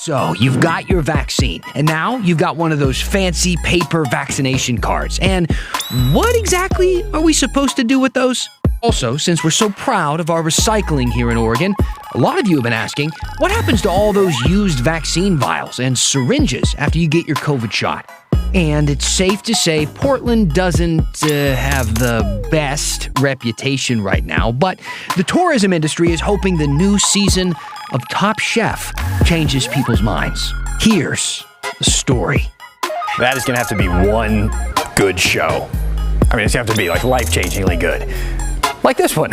So, you've got your vaccine, and now you've got one of those fancy paper vaccination cards. And what exactly are we supposed to do with those? Also, since we're so proud of our recycling here in Oregon, a lot of you have been asking, what happens to all those used vaccine vials and syringes after you get your COVID shot? And it's safe to say Portland doesn't have the best reputation right now, but the tourism industry is hoping the new season of Top Chef changes people's minds. Here's the story. That is going to have to be one good show. I mean, it's going to have to be like life-changingly good. Like this one.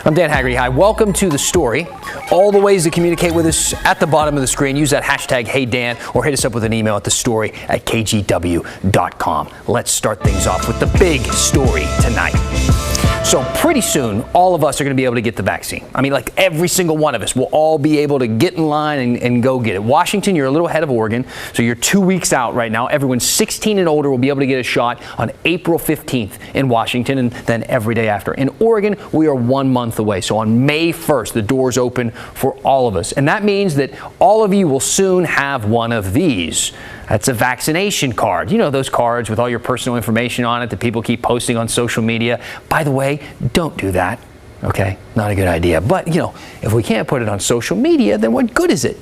I'm Dan Haggerty. Hi, welcome to The Story. All the ways to communicate with us at the bottom of the screen. Use that hashtag HeyDan or hit us up with an email at thestory@kgw.com. Let's start things off with the big story tonight. So pretty soon, all of us are going to be able to get the vaccine. I mean, like every single one of us will all be able to get in line and go get it. Washington, you're a little ahead of Oregon, so you're 2 weeks out right now. Everyone 16 and older will be able to get a shot on April 15th in Washington and then every day after. In Oregon, we are 1 month away. So on May 1st, the doors open for all of us. And that means that all of you will soon have one of these. That's a vaccination card. You know, those cards with all your personal information on it that people keep posting on social media. By the way, don't do that. Okay? Not a good idea. But, you know, if we can't put it on social media, then what good is it?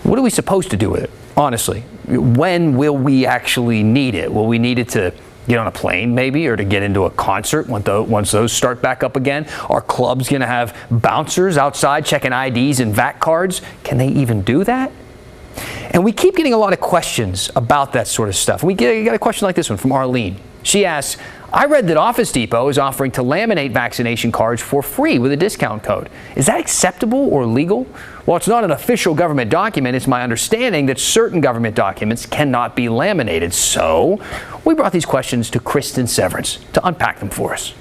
What are we supposed to do with it? Honestly, when will we actually need it? Will we need it to get on a plane maybe, or to get into a concert once those start back up again? Are clubs going to have bouncers outside checking IDs and VAC cards? Can they even do that? And we keep getting a lot of questions about that sort of stuff. We got a question like this one from Arlene. She asks, I read that Office Depot is offering to laminate vaccination cards for free with a discount code. Is that acceptable or legal? While it's not an official government document, it's my understanding that certain government documents cannot be laminated. So we brought these questions to Kristen Severance to unpack them for us.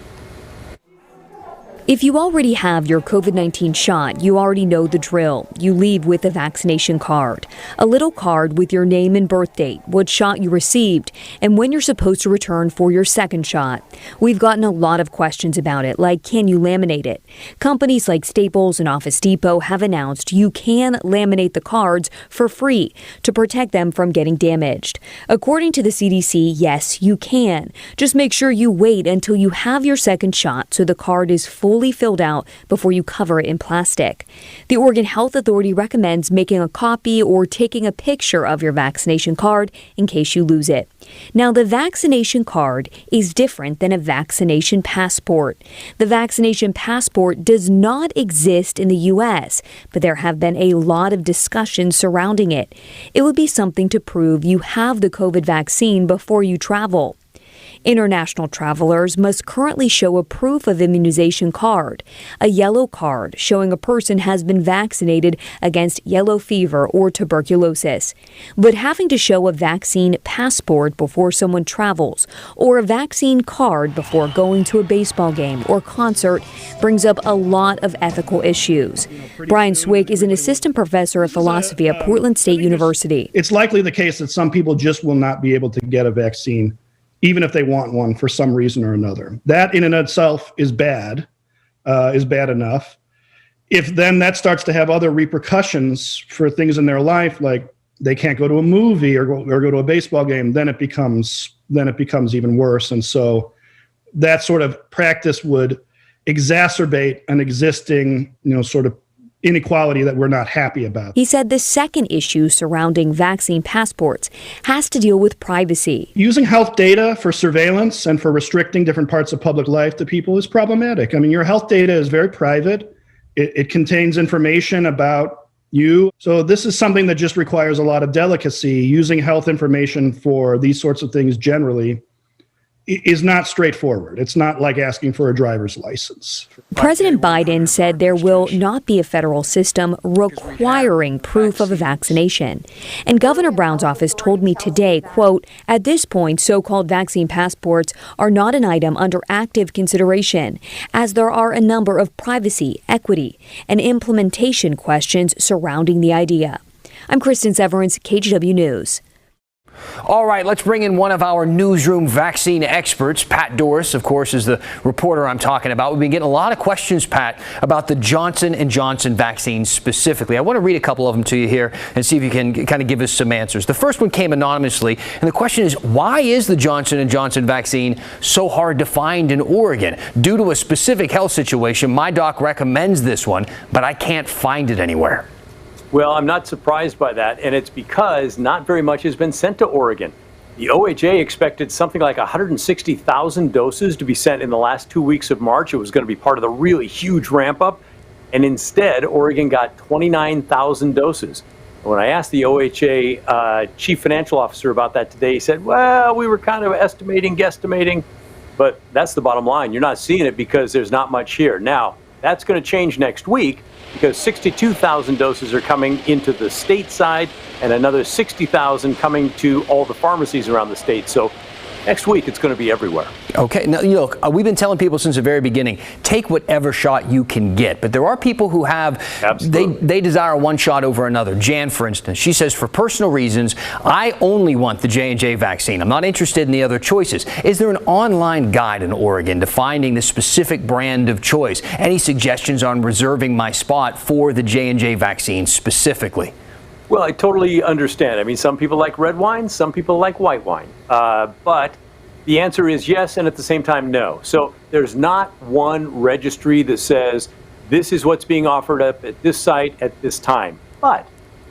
If you already have your COVID-19 shot, you already know the drill. You leave with a vaccination card. A little card with your name and birth date, what shot you received, and when you're supposed to return for your second shot. We've gotten a lot of questions about it, like can you laminate it? Companies like Staples and Office Depot have announced you can laminate the cards for free to protect them from getting damaged. According to the CDC, yes, you can. Just make sure you wait until you have your second shot so the card is fully filled out before you cover it in plastic. The Oregon Health Authority recommends making a copy or taking a picture of your vaccination card in case you lose it. Now, the vaccination card is different than a vaccination passport. The vaccination passport does not exist in the U.S., but there have been a lot of discussion surrounding it. It would be something to prove you have the COVID vaccine before you travel. International travelers must currently show a proof of immunization card, a yellow card showing a person has been vaccinated against yellow fever or tuberculosis. But having to show a vaccine passport before someone travels or a vaccine card before going to a baseball game or concert brings up a lot of ethical issues. Brian Swick is an assistant professor of philosophy at Portland State University. It's likely the case that some people just will not be able to get a vaccine, even if they want one for some reason or another. That in and of itself is bad enough. If then that starts to have other repercussions for things in their life, like they can't go to a movie or go to a baseball game, then it becomes even worse. And so that sort of practice would exacerbate an existing, sort of inequality that we're not happy about. He said the second issue surrounding vaccine passports has to deal with privacy. Using health data for surveillance and for restricting different parts of public life to people is problematic. I mean, your health data is very private. It contains information about you. So this is something that just requires a lot of delicacy. Using health information for these sorts of things generally is not straightforward. It's not like asking for a driver's license. President Biden said there will not be a federal system requiring proof of a vaccination. And Governor Brown's office told me today, quote, at this point, so-called vaccine passports are not an item under active consideration, as there are a number of privacy, equity, and implementation questions surrounding the idea. I'm Kristen Severance, KGW News. All right, let's bring in one of our newsroom vaccine experts. Pat Doris, of course, is the reporter I'm talking about. We've been getting a lot of questions, Pat, about the Johnson & Johnson vaccine specifically. I want to read a couple of them to you here and see if you can kind of give us some answers. The first one came anonymously, and the question is, why is the Johnson & Johnson vaccine so hard to find in Oregon? Due to a specific health situation, my doc recommends this one, but I can't find it anywhere. Well, I'm not surprised by that, and it's because not very much has been sent to Oregon. The OHA expected something like 160,000 doses to be sent in the last 2 weeks of March. It was going to be part of the really huge ramp up, and instead, Oregon got 29,000 doses. When I asked the OHA chief financial officer about that today, he said, well, we were kind of guesstimating, but that's the bottom line. You're not seeing it because there's not much here. Now, that's going to change next week, because 62,000 doses are coming into the state side and another 60,000 coming to all the pharmacies around the state. So next week, it's going to be everywhere. Okay. Now, look, we've been telling people since the very beginning, take whatever shot you can get. But there are people who have, they desire one shot over another. Jan, for instance, she says, for personal reasons, I only want the J&J vaccine. I'm not interested in the other choices. Is there an online guide in Oregon to finding the specific brand of choice? Any suggestions on reserving my spot for the J&J vaccine specifically? Well, I totally understand. I mean, some people like red wine, some people like white wine. But the answer is yes, and at the same time, no. So there's not one registry that says this is what's being offered up at this site at this time. But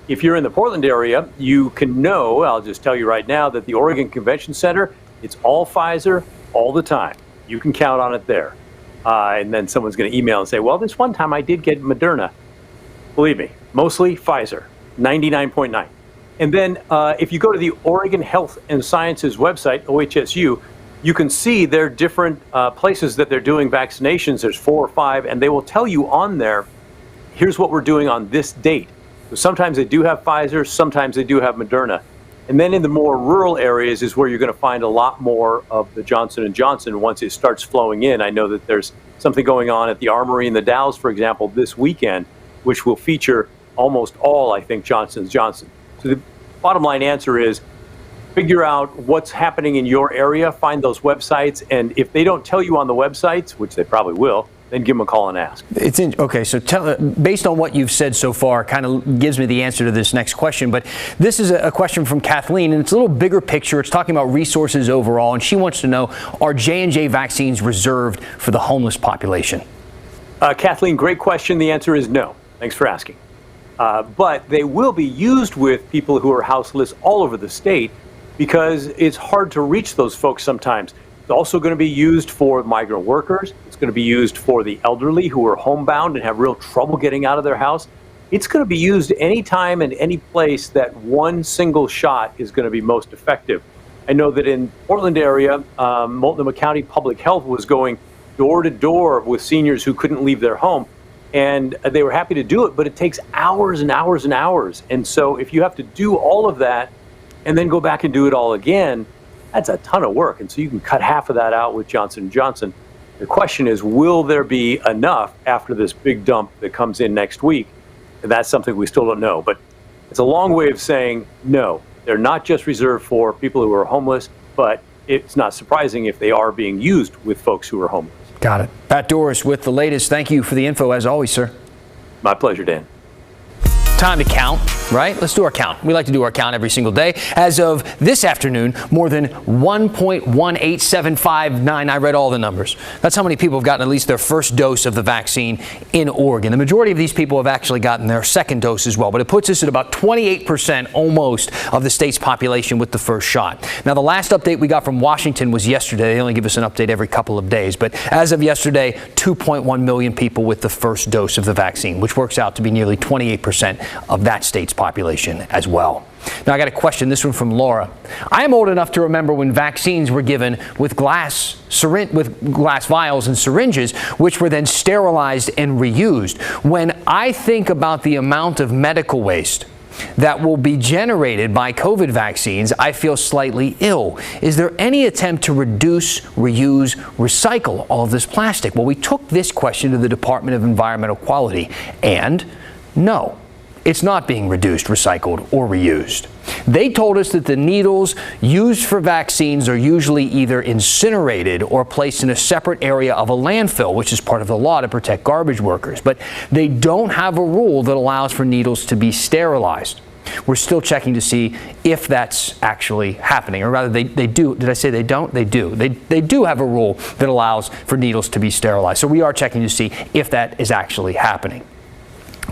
if you're in the Portland area, you can know, I'll just tell you right now, that the Oregon Convention Center, it's all Pfizer all the time. You can count on it there. And then someone's going to email and say, well, this one time I did get Moderna. Believe me, mostly Pfizer. 99.9. And then if you go to the Oregon Health and Sciences website, OHSU, you can see their different places that they're doing vaccinations. There's 4 or 5, and they will tell you on there, here's what we're doing on this date. So sometimes they do have Pfizer, sometimes they do have Moderna. And then in the more rural areas is where you're going to find a lot more of the Johnson & Johnson once it starts flowing in. I know that there's something going on at the Armory in the Dalles, for example, this weekend, which will feature almost all, I think, Johnson & Johnson. So the bottom line answer is figure out what's happening in your area, find those websites, and if they don't tell you on the websites, which they probably will, then give them a call and ask. Okay, so based on what you've said so far, kind of gives me the answer to this next question, but this is a question from Kathleen, and it's a little bigger picture. It's talking about resources overall, and she wants to know, are J&J vaccines reserved for the homeless population? Kathleen, great question. The answer is no. Thanks for asking. But they will be used with people who are houseless all over the state because it's hard to reach those folks sometimes. It's also going to be used for migrant workers. It's going to be used for the elderly who are homebound and have real trouble getting out of their house. It's going to be used anytime and any place that one single shot is going to be most effective. I know that in Portland area, Multnomah County Public Health was going door to door with seniors who couldn't leave their home. And they were happy to do it, but it takes hours and hours and hours. And so if you have to do all of that and then go back and do it all again, that's a ton of work. And so you can cut half of that out with Johnson & Johnson. The question is, will there be enough after this big dump that comes in next week? And that's something we still don't know. But it's a long way of saying, no, they're not just reserved for people who are homeless, but it's not surprising if they are being used with folks who are homeless. Got it. Pat Doris with the latest. Thank you for the info as always, sir. My pleasure, Dan. Time to count, right? Let's do our count. We like to do our count every single day. As of this afternoon, more than 1.18759. I read all the numbers. That's how many people have gotten at least their first dose of the vaccine in Oregon. The majority of these people have actually gotten their second dose as well, but it puts us at about 28% almost of the state's population with the first shot. Now, the last update we got from Washington was yesterday. They only give us an update every couple of days, but as of yesterday, 2.1 million people with the first dose of the vaccine, which works out to be nearly 28% of that state's population as well. Now, I got a question, this one from Laura. I am old enough to remember when vaccines were given with glass vials and syringes, which were then sterilized and reused. When I think about the amount of medical waste that will be generated by COVID vaccines, I feel slightly ill. Is there any attempt to reduce, reuse, recycle all of this plastic? Well, we took this question to the Department of Environmental Quality, and no. it's not being reduced, recycled, or reused. They told us that the needles used for vaccines are usually either incinerated or placed in a separate area of a landfill, which is part of the law to protect garbage workers. But they don't have a rule that allows for needles to be sterilized. We're still checking to see if that's actually happening, or rather they do. Did I say they don't? They do. They do have a rule that allows for needles to be sterilized. So we are checking to see if that is actually happening.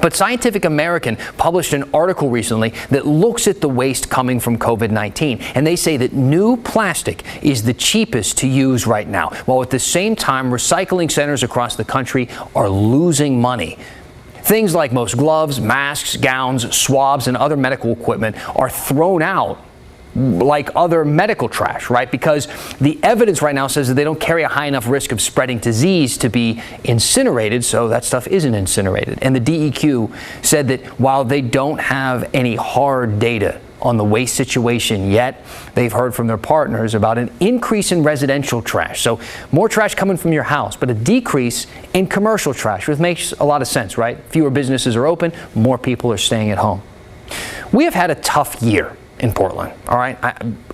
But Scientific American published an article recently that looks at the waste coming from COVID-19, and they say that new plastic is the cheapest to use right now, while at the same time recycling centers across the country are losing money. Things like most gloves, masks, gowns, swabs, and other medical equipment are thrown out like other medical trash, right? Because the evidence right now says that they don't carry a high enough risk of spreading disease to be incinerated, so that stuff isn't incinerated. And the DEQ said that while they don't have any hard data on the waste situation yet, they've heard from their partners about an increase in residential trash. So more trash coming from your house, but a decrease in commercial trash, which makes a lot of sense, right? Fewer businesses are open, more people are staying at home. We have had a tough year in Portland, all right?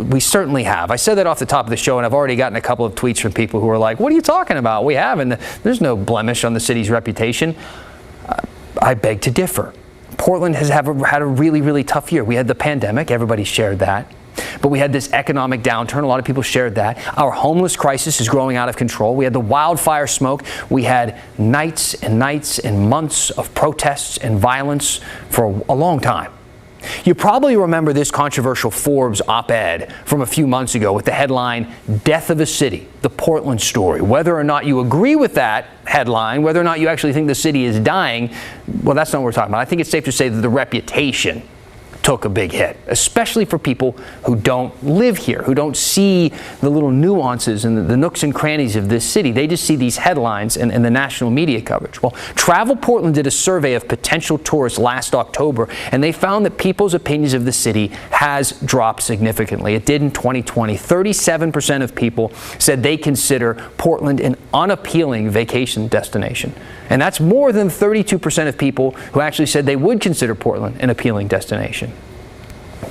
We certainly have. I said that off the top of the show, and I've already gotten a couple of tweets from people who are like, what are you talking about? We haven't. There's no blemish on the city's reputation. I beg to differ. Portland has had a really, really tough year. We had the pandemic. Everybody shared that. But we had this economic downturn. A lot of people shared that. Our homeless crisis is growing out of control. We had the wildfire smoke. We had nights and nights and months of protests and violence for a long time. You probably remember this controversial Forbes op-ed from a few months ago with the headline, "Death of a City, the Portland Story." Whether or not you agree with that headline, whether or not you actually think the city is dying, well, that's not what we're talking about. I think it's safe to say that the reputation took a big hit, especially for people who don't live here, who don't see the little nuances and the nooks and crannies of this city. They just see these headlines and the national media coverage. Well, Travel Portland did a survey of potential tourists last October, and they found that people's opinions of the city has dropped significantly. It did in 2020. 37% of people said they consider Portland an unappealing vacation destination. And that's more than 32% of people who actually said they would consider Portland an appealing destination.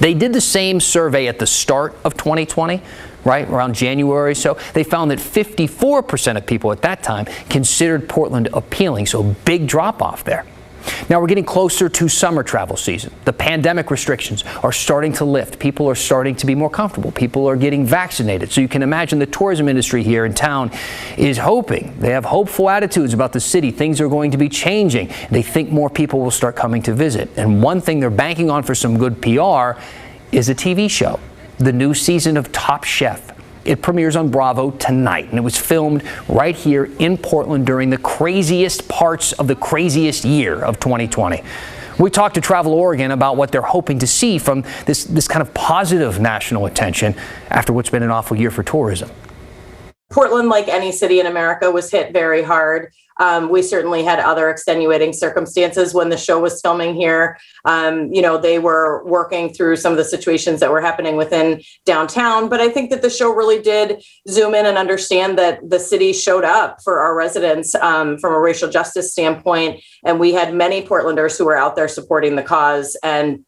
They did the same survey at the start of 2020, right, around January. So they found that 54% of people at that time considered Portland appealing. So big drop off there. Now we're getting closer to summer travel season. The pandemic restrictions are starting to lift. People are starting to be more comfortable. People are getting vaccinated. So you can imagine the tourism industry here in town is hoping. They have hopeful attitudes about the city. Things are going to be changing. They think more people will start coming to visit. And one thing they're banking on for some good PR is a TV show, the new season of Top Chef. It premieres on Bravo tonight, and it was filmed right here in Portland during the craziest parts of the craziest year of 2020. We talked to Travel Oregon about what they're hoping to see from this kind of positive national attention after what's been an awful year for tourism. Portland, like any city in America, was hit very hard. We certainly had other extenuating circumstances when the show was filming here. They were working through some of the situations that were happening within downtown. But I think that the show really did zoom in and understand that the city showed up for our residents from a racial justice standpoint. And we had many Portlanders who were out there supporting the cause and,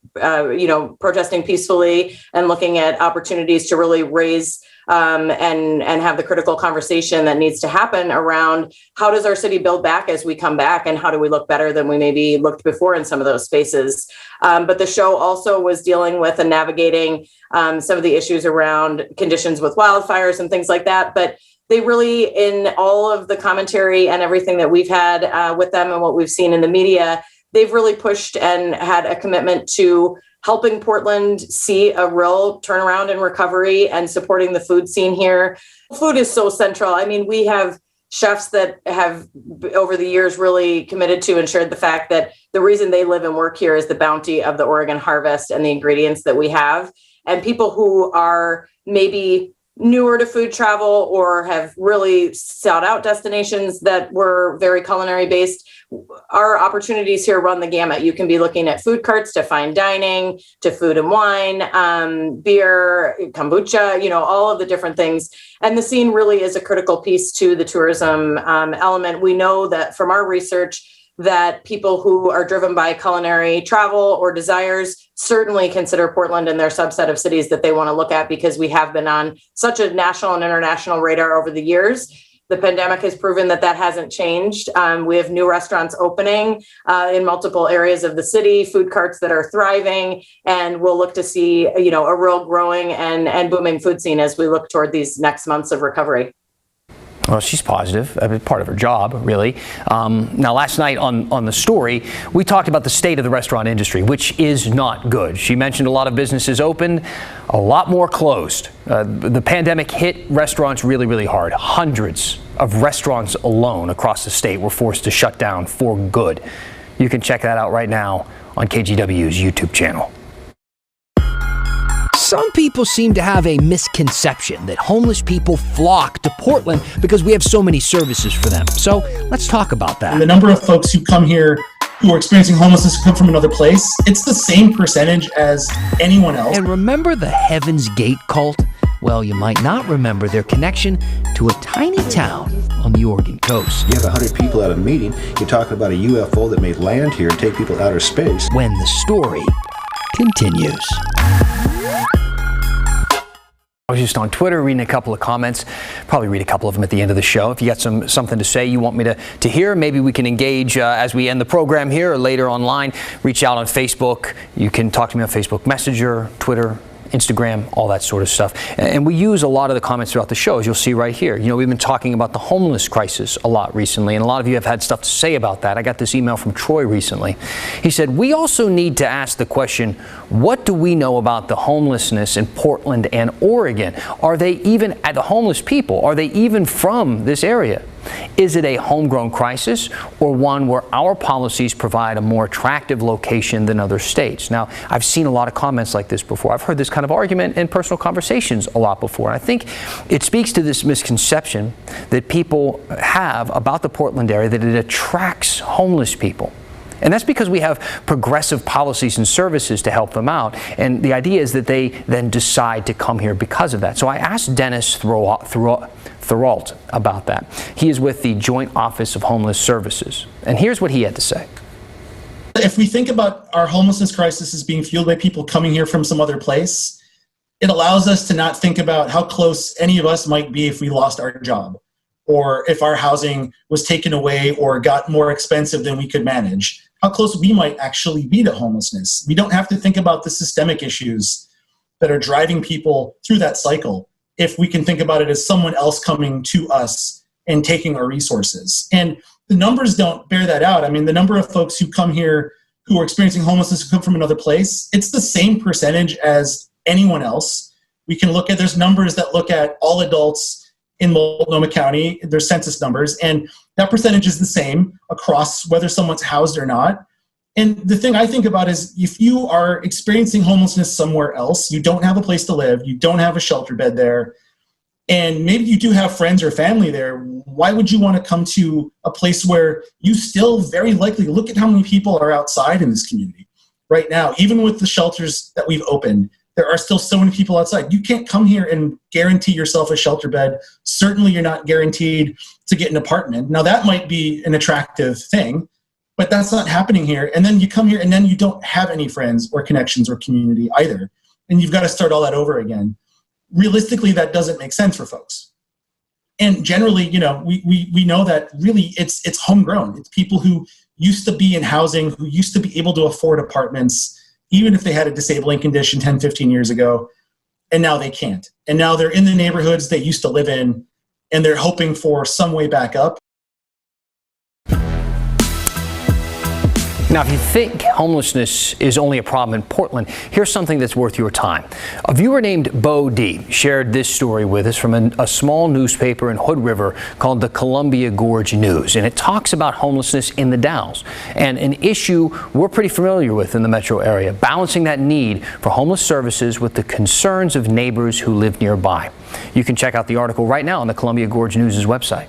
protesting peacefully and looking at opportunities to really raise and have the critical conversation that needs to happen around how does our city build back as we come back, and how do we look better than we maybe looked before in some of those spaces. But the show also was dealing with and navigating some of the issues around conditions with wildfires and things like that. But they really, in all of the commentary and everything that we've had with them and what we've seen in the media, they've really pushed and had a commitment to helping Portland see a real turnaround and recovery and supporting the food scene here. Food is so central. I mean, we have chefs that have over the years really committed to and shared the fact that the reason they live and work here is the bounty of the Oregon harvest and the ingredients that we have. And people who are maybe newer to food travel or have really sought out destinations that were very culinary based, our opportunities here run the gamut. You can be looking at food carts to fine dining, to food and wine, beer, kombucha, all of the different things. And the scene really is a critical piece to the tourism element. We know that from our research that people who are driven by culinary travel or desires certainly consider Portland and their subset of cities that they want to look at, because we have been on such a national and international radar over the years. The pandemic has proven that hasn't changed. We have new restaurants opening in multiple areas of the city, food carts that are thriving, and we'll look to see, a real growing and booming food scene as we look toward these next months of recovery. Well, she's positive. I mean, part of her job, really. Now, last night on The Story, we talked about the state of the restaurant industry, which is not good. She mentioned a lot of businesses open, a lot more closed. The pandemic hit restaurants really, really hard. Hundreds of restaurants alone across the state were forced to shut down for good. You can check that out right now on KGW's YouTube channel. Some people seem to have a misconception that homeless people flock to Portland because we have so many services for them. So let's talk about that. And the number of folks who come here who are experiencing homelessness who come from another place, it's the same percentage as anyone else. And remember the Heaven's Gate cult? Well, you might not remember their connection to a tiny town on the Oregon coast. You have 100 people at a meeting, you're talking about a UFO that may land here and take people to outer space. When the story continues. I was just on Twitter reading a couple of comments, probably read a couple of them at the end of the show. If you got something to say you want me to hear, maybe we can engage as we end the program here or later online. Reach out on Facebook. You can talk to me on Facebook Messenger, Twitter, Instagram, all that sort of stuff. And we use a lot of the comments throughout the show, as you'll see right here. We've been talking about the homeless crisis a lot recently, and a lot of you have had stuff to say about that. I got this email from Troy recently. He said, we also need to ask the question, what do we know about the homelessness in Portland and Oregon? Are they even, the homeless people, are they even from this area? Is it a homegrown crisis or one where our policies provide a more attractive location than other states? Now, I've seen a lot of comments like this before. I've heard this kind of argument in personal conversations a lot before. And I think it speaks to this misconception that people have about the Portland area that it attracts homeless people. And that's because we have progressive policies and services to help them out. And the idea is that they then decide to come here because of that. So I asked Dennis Thorold about that. He is with the Joint Office of Homeless Services. And here's what he had to say. If we think about our homelessness crisis as being fueled by people coming here from some other place, it allows us to not think about how close any of us might be if we lost our job, or if our housing was taken away or got more expensive than we could manage. How close we might actually be to homelessness. We don't have to think about the systemic issues that are driving people through that cycle if we can think about it as someone else coming to us and taking our resources. And the numbers don't bear that out. I mean, the number of folks who come here who are experiencing homelessness who come from another place, it's the same percentage as anyone else. We can look at, there's numbers that look at all adults in Multnomah County, there's census numbers, and that percentage is the same across whether someone's housed or not. And the thing I think about is if you are experiencing homelessness somewhere else, you don't have a place to live, you don't have a shelter bed there, and maybe you do have friends or family there, why would you want to come to a place where you still very likely, look at how many people are outside in this community right now, even with the shelters that we've opened, there are still so many people outside. You can't come here and guarantee yourself a shelter bed. Certainly you're not guaranteed to get an apartment. Now that might be an attractive thing, but that's not happening here. And then you come here and then you don't have any friends or connections or community either. And you've got to start all that over again. Realistically, that doesn't make sense for folks. And generally, we know that really it's homegrown. It's people who used to be in housing, who used to be able to afford apartments, even if they had a disabling condition 10, 15 years ago, and now they can't. And now they're in the neighborhoods they used to live in, and they're hoping for some way back up. Now, if you think homelessness is only a problem in Portland, here's something that's worth your time. A viewer named Bo D shared this story with us from a small newspaper in Hood River called the Columbia Gorge News, and it talks about homelessness in the Dalles, and an issue we're pretty familiar with in the metro area, balancing that need for homeless services with the concerns of neighbors who live nearby. You can check out the article right now on the Columbia Gorge News' website.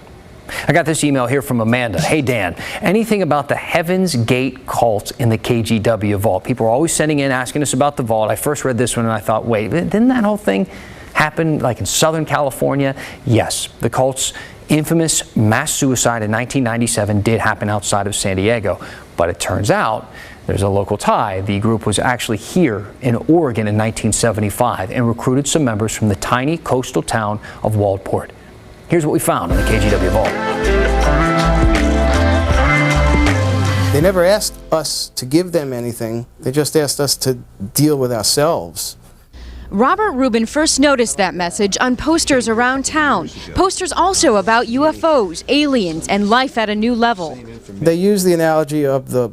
I got this email here from Amanda. Hey, Dan, anything about the Heaven's Gate cult in the KGW vault? People are always sending in, asking us about the vault. I first read this one and I thought, wait, didn't that whole thing happen like in Southern California? Yes, the cults infamous mass suicide in 1997 did happen outside of San Diego, but it turns out there's a local tie. The group was actually here in Oregon in 1975 and recruited some members from the tiny coastal town of Waldport. Here's what we found in the KGW vault. They never asked us to give them anything. They just asked us to deal with ourselves. Robert Rubin first noticed that message on posters around town. Posters also about UFOs, aliens, and life at a new level. They used the analogy of the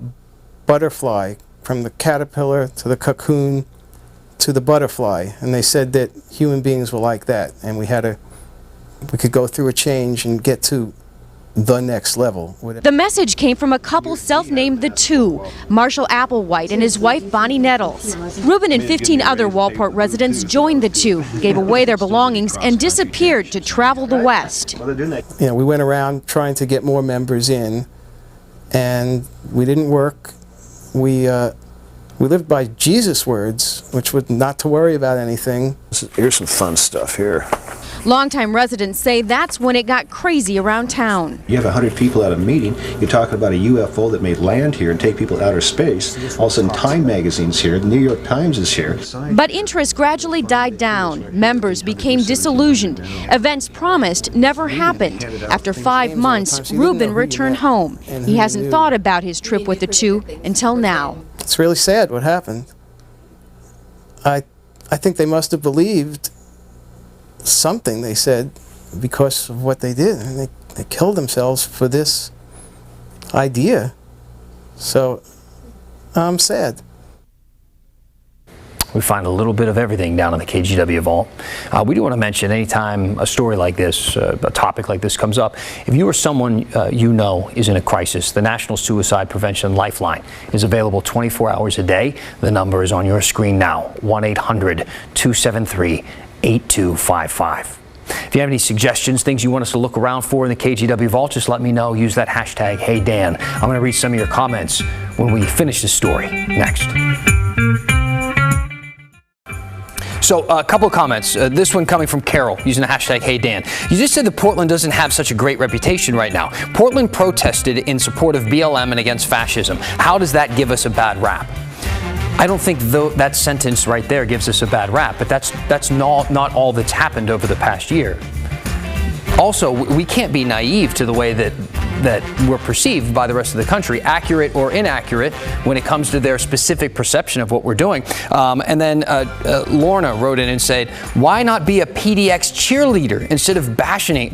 butterfly, from the caterpillar to the cocoon to the butterfly, and they said that human beings were like that, and we could go through a change and get to the next level. The message came from a couple self-named The Two, Marshall Applewhite and his wife Bonnie Nettles. Rubin and 15 other Waldport residents joined The Two, gave away their belongings, and disappeared to travel the West. You know, we went around trying to get more members in, and we didn't work. We lived by Jesus' words, which was not to worry about anything. Here's some fun stuff here. Longtime residents say that's when it got crazy around town. You have 100 people at a meeting, you're talking about a UFO that may land here and take people to outer space. All of a sudden Time magazine's here, the New York Times is here. But interest gradually died down. Members became disillusioned. Events promised never happened. After 5 months, Rubin returned home. He hasn't thought about his trip with The Two until now. It's really sad what happened. I think they must have believed something they said because of what they did. And they killed themselves for this idea. So I'm sad. We find a little bit of everything down in the KGW vault. We do want to mention anytime a story like this, a topic like this comes up, if you or someone you know is in a crisis, the National Suicide Prevention Lifeline is available 24 hours a day. The number is on your screen now, 1-800-273-8255. If you have any suggestions, things you want us to look around for in the KGW vault, just let me know. Use that hashtag #HeyDan. I'm going to read some of your comments when we finish this story next. So a couple of comments. This one coming from Carol using the hashtag #HeyDan. You just said that Portland doesn't have such a great reputation right now. Portland protested in support of BLM and against fascism. How does that give us a bad rap? I don't think that sentence right there gives us a bad rap, but that's not all that's happened over the past year. Also, we can't be naive to the way that we're perceived by the rest of the country, accurate or inaccurate, when it comes to their specific perception of what we're doing. And then Lorna wrote in and said, why not be a PDX cheerleader instead of bashing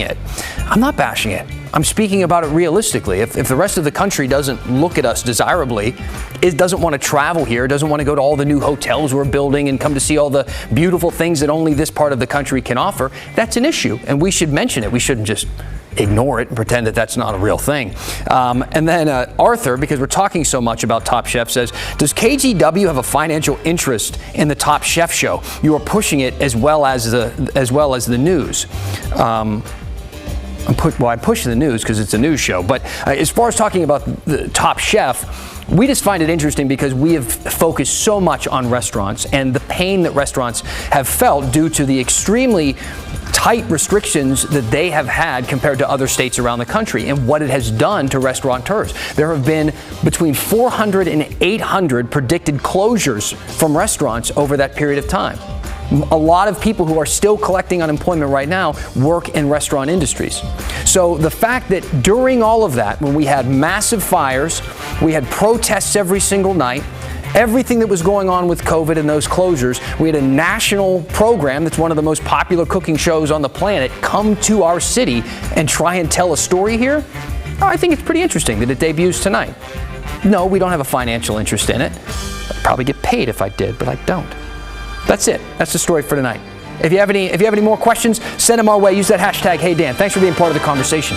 it? I'm not bashing it. I'm speaking about it realistically. If the rest of the country doesn't look at us desirably, it doesn't want to travel here, doesn't want to go to all the new hotels we're building and come to see all the beautiful things that only this part of the country can offer, that's an issue, and we should mention it. We shouldn't just ignore it and pretend that that's not a real thing. And then Arthur, because we're talking so much about Top Chef, says, does KGW have a financial interest in the Top Chef show? You are pushing it as well as the news. I'm pushing the news because it's a news show. But as far as talking about the Top Chef, we just find it interesting because we have focused so much on restaurants and the pain that restaurants have felt due to the extremely tight restrictions that they have had compared to other states around the country and what it has done to restaurateurs. There have been between 400 and 800 predicted closures from restaurants over that period of time. A lot of people who are still collecting unemployment right now work in restaurant industries. So the fact that during all of that, when we had massive fires, we had protests every single night, everything that was going on with COVID and those closures, we had a national program that's one of the most popular cooking shows on the planet come to our city and try and tell a story here. I think it's pretty interesting that it debuts tonight. No, we don't have a financial interest in it. I'd probably get paid if I did, but I don't. That's it. That's the story for tonight. If you have any more questions, send them our way. Use that hashtag #HeyDan. Thanks for being part of the conversation.